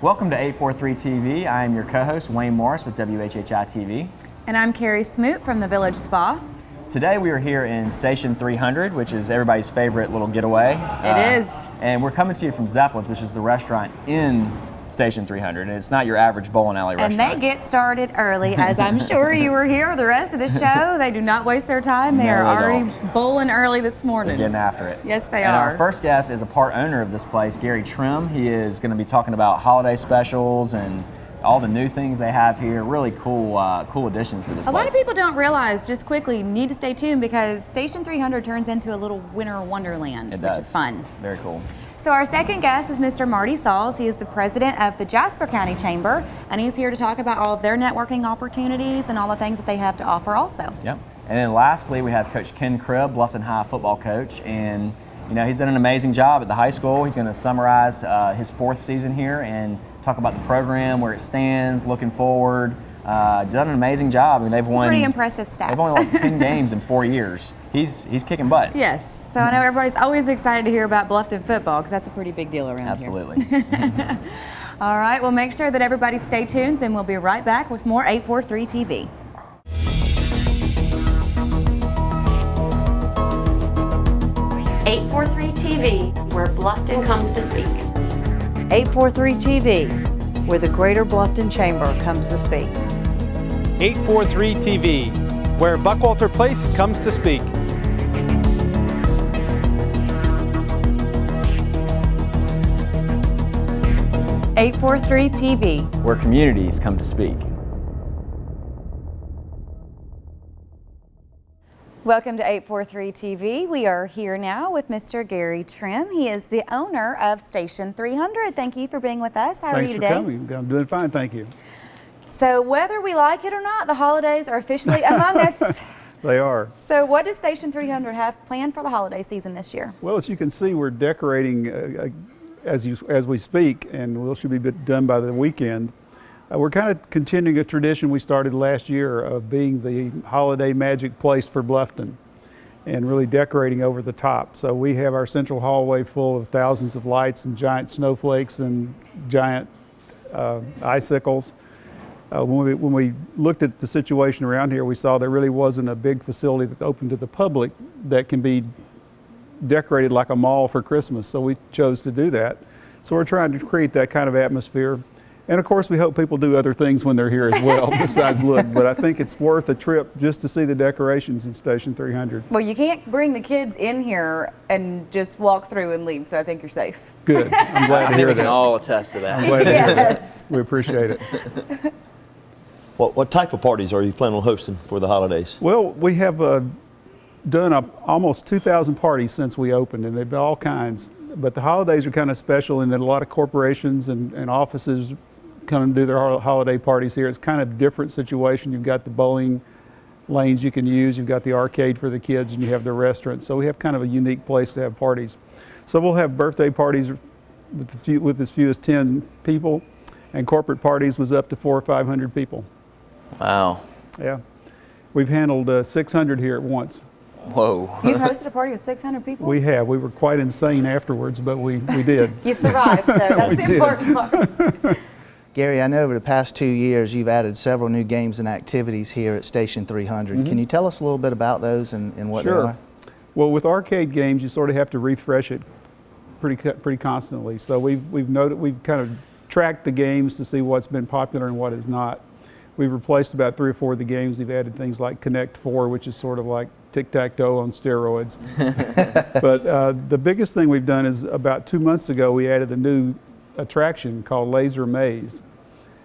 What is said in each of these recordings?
Welcome to 843 TV. I am your co-host, Wayne Morris with WHHI-TV. And I'm Carrie Smoot from the Village Spa. Today we are here in Station 300, which is everybody's favorite little getaway. It is. And we're coming to you from Zeppelin's, which is the restaurant in Station 300. And it's not your average bowling alley restaurant. And they get started early, as I'm sure you were here the rest of the show. They do not waste their time. They are already bowling early this morning. They're getting after it. Yes, they and are. Our first guest is a part owner of this place, Gary Trimm. He is going to be talking about holiday specials and all the new things they have here. Really cool additions to this place. A lot of people don't realize, just quickly, need to stay tuned because Station 300 turns into a little winter wonderland, which is fun. Very cool. So our second guest is Mr. Marty Sauls. He is the president of the Jasper County Chamber, and he's here to talk about all of their networking opportunities and all the things that they have to offer also. Yep. And then lastly, we have Coach Ken Cribb, Bluffton High football coach, and he's done an amazing job at the high school. He's going to summarize his fourth season here and talk about the program, where it stands, looking forward. Done an amazing job. I mean, they've won. Pretty impressive stats. They've only lost 10 games in 4 years. He's kicking butt. Yes. So I know everybody's always excited to hear about Bluffton football because that's a pretty big deal around Absolutely. here. All right. Well, make sure that everybody stay tuned, and we'll be right back with more 843 TV. TV, where Bluffton comes to speak. 843 TV, where the Greater Bluffton Chamber comes to speak. 843 TV, where Buckwalter Place comes to speak. 843 TV, where communities come to speak. Welcome to 843 TV. We are here now with Mr. Gary Trimm. He is the owner of Station 300. Thank you for being with us. How are you today? Thanks for coming. I'm doing fine, thank you. So whether we like it or not, the holidays are officially among us. They are. So what does Station 300 have planned for the holiday season this year? Well, as you can see, we're decorating as we speak, and we should be done by the weekend. We're kind of continuing a tradition we started last year of being the holiday magic place for Bluffton and really decorating over the top. So we have our central hallway full of thousands of lights and giant snowflakes and giant icicles. When we looked at the situation around here, we saw there really wasn't a big facility that's open to the public that can be decorated like a mall for Christmas, so we chose to do that. So we're trying to create that kind of atmosphere. And of course, we hope people do other things when they're here as well, besides look. But I think it's worth a trip just to see the decorations in Station 300. Well, you can't bring the kids in here and just walk through and leave, so I think you're safe. Good. I'm glad to hear that. We can all attest to that. I'm glad to hear that. We appreciate it. What type of parties are you planning on hosting for the holidays? Well, we have done almost 2,000 parties since we opened, and they've been all kinds. But the holidays are kind of special in that a lot of corporations and offices come and do their holiday parties here. It's kind of a different situation. You've got the bowling lanes you can use, you've got the arcade for the kids, and you have the restaurant. So we have kind of a unique place to have parties. So we'll have birthday parties with as few as 10 people, and corporate parties was up to 400 or 500 people. Wow. Yeah. We've handled 600 here at once. Whoa. You've hosted a party with 600 people? We have. We were quite insane afterwards, but we did. You survived, though. That's the important part. Gary, I know over the past 2 years you've added several new games and activities here at Station 300. Can you tell us a little bit about those and what they are? Well, with arcade games, you sort of have to refresh it pretty constantly. So we've kind of tracked the games to see what's been popular and what is not. We've replaced about 3 or 4 of the games. We've added things like Connect 4, which is sort of like tic-tac-toe on steroids. But the biggest thing we've done is about 2 months ago, we added a new attraction called Laser Maze.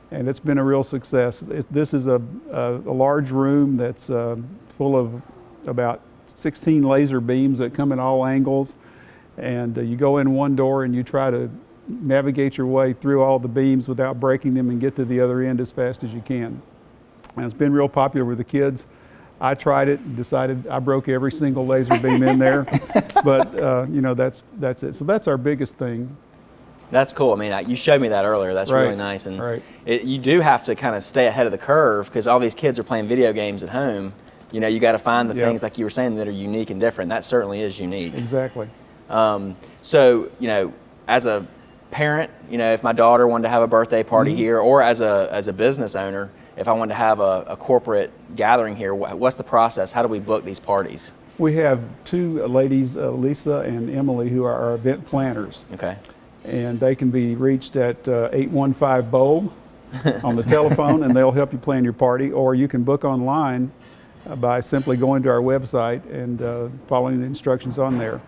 And it's been a real success. This is a large room that's full of about 16 laser beams that come in all angles. And you go in one door and you try to navigate your way through all the beams without breaking them and get to the other end as fast as you can. And it's been real popular with the kids. I tried it and decided I broke every single laser beam in there, but that's it. So that's our biggest thing. That's cool. I mean, you showed me that earlier. That's really nice. And you do have to kind of stay ahead of the curve because all these kids are playing video games at home. You got to find the things, like you were saying, that are unique and different. That certainly is unique. Exactly. So, as a parent, you know, if my daughter wanted to have a birthday party here, or as a business owner, if I wanted to have a corporate gathering here, what's the process? How do we book these parties? We have two ladies, Lisa and Emily, who are our event planners. Okay. And they can be reached at 815-BOWL on the telephone, and they'll help you plan your party. Or you can book online by simply going to our website and following the instructions on there.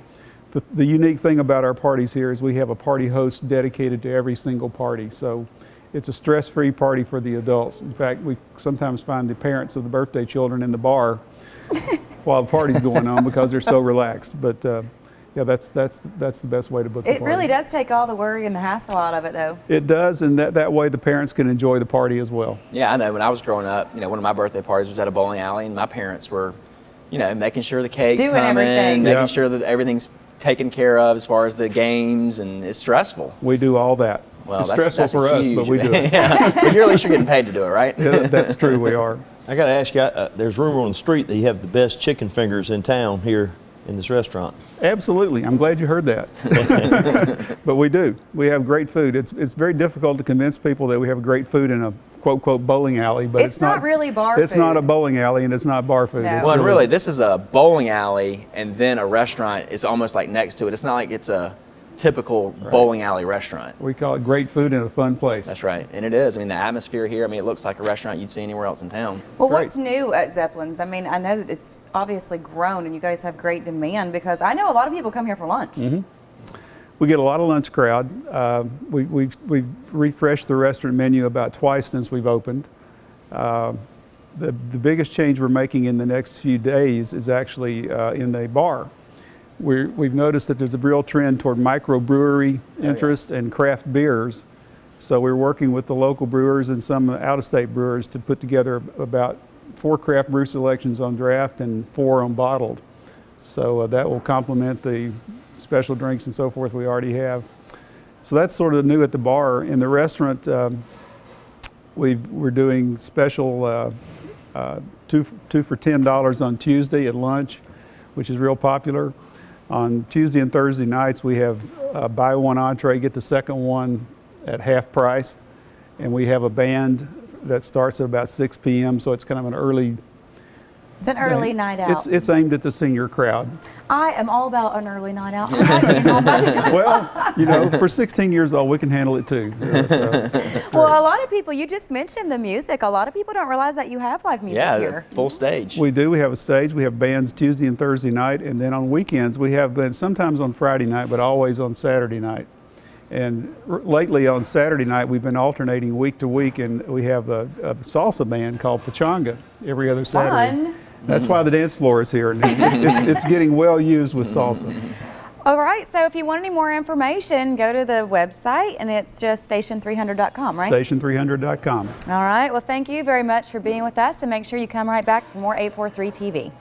The unique thing about our parties here is we have a party host dedicated to every single party. So it's a stress-free party for the adults. In fact, we sometimes find the parents of the birthday children in the bar while the party's going on because they're so relaxed. But yeah, that's the best way to book the It party. really does take all the worry and the hassle out of it, though. It does, and that way the parents can enjoy the party as well. Yeah, I know. When I was growing up, you know, one of my birthday parties was at a bowling alley, and my parents were, you know, making sure the cake's Doing coming, everything. making Yeah. sure that everything's taken care of as far as the games, and it's stressful. We do all that. Well, it's that's stressful for us, huge, but we do it. Yeah, but you're, at least you're getting paid to do it, right? Yeah, that's true, we are. I got to ask you, there's rumor on the street that you have the best chicken fingers in town here in this restaurant. Absolutely. I'm glad you heard that. But we do. We have great food. It's very difficult to convince people that we have great food in a quote bowling alley, but It's not really bar It's not a food. bowling alley, and it's not bar food. No. It's Well, and really, this is a bowling alley, and then a restaurant is almost like next to it. It's not like it's a typical bowling alley restaurant. we call it great food in a fun place. That's right, and it is. I mean, the atmosphere here, I mean, it looks like a restaurant you'd see anywhere else in town. Well, Great. what's new at Zeppelin's? I mean, I know that it's obviously grown and you guys have great demand because I know a lot of people come here for lunch. We get a lot of lunch crowd. We've refreshed the restaurant menu about twice since we've opened. The biggest change we're making in the next few days is actually in the bar. We've noticed that there's a real trend toward microbrewery interest and craft beers. So we're working with the local brewers and some out-of-state brewers to put together about 4 craft brew selections on draft and 4 on bottled. So that will complement the special drinks and so forth we already have. So that's sort of new at the bar. In the restaurant, we're doing special 2 for $10 on Tuesday at lunch, which is real popular. On Tuesday and Thursday nights, we have buy one entree, get the second one at half price. And we have a band that starts at about 6 p.m., so it's kind of an early... It's an early night out. It's aimed at the senior crowd. I am all about an early night out. I like being home by the night. Well, you know, for 16 years old, we can handle it too. Well, a lot of people, you just mentioned the music. A lot of people don't realize that you have live music Yeah, here. full stage. We do. We have a stage. We have bands Tuesday and Thursday night, and then on weekends we have bands sometimes on Friday night, but always on Saturday night. And lately on Saturday night we've been alternating week to week, and we have a salsa band called Pachanga every other Saturday. Fun. That's why the dance floor is here, and it's getting well used with salsa. All right, so if you want any more information, go to the website, and it's just station300.com, right? Station300.com. All right, well, thank you very much for being with us, and make sure you come right back for more 843 TV.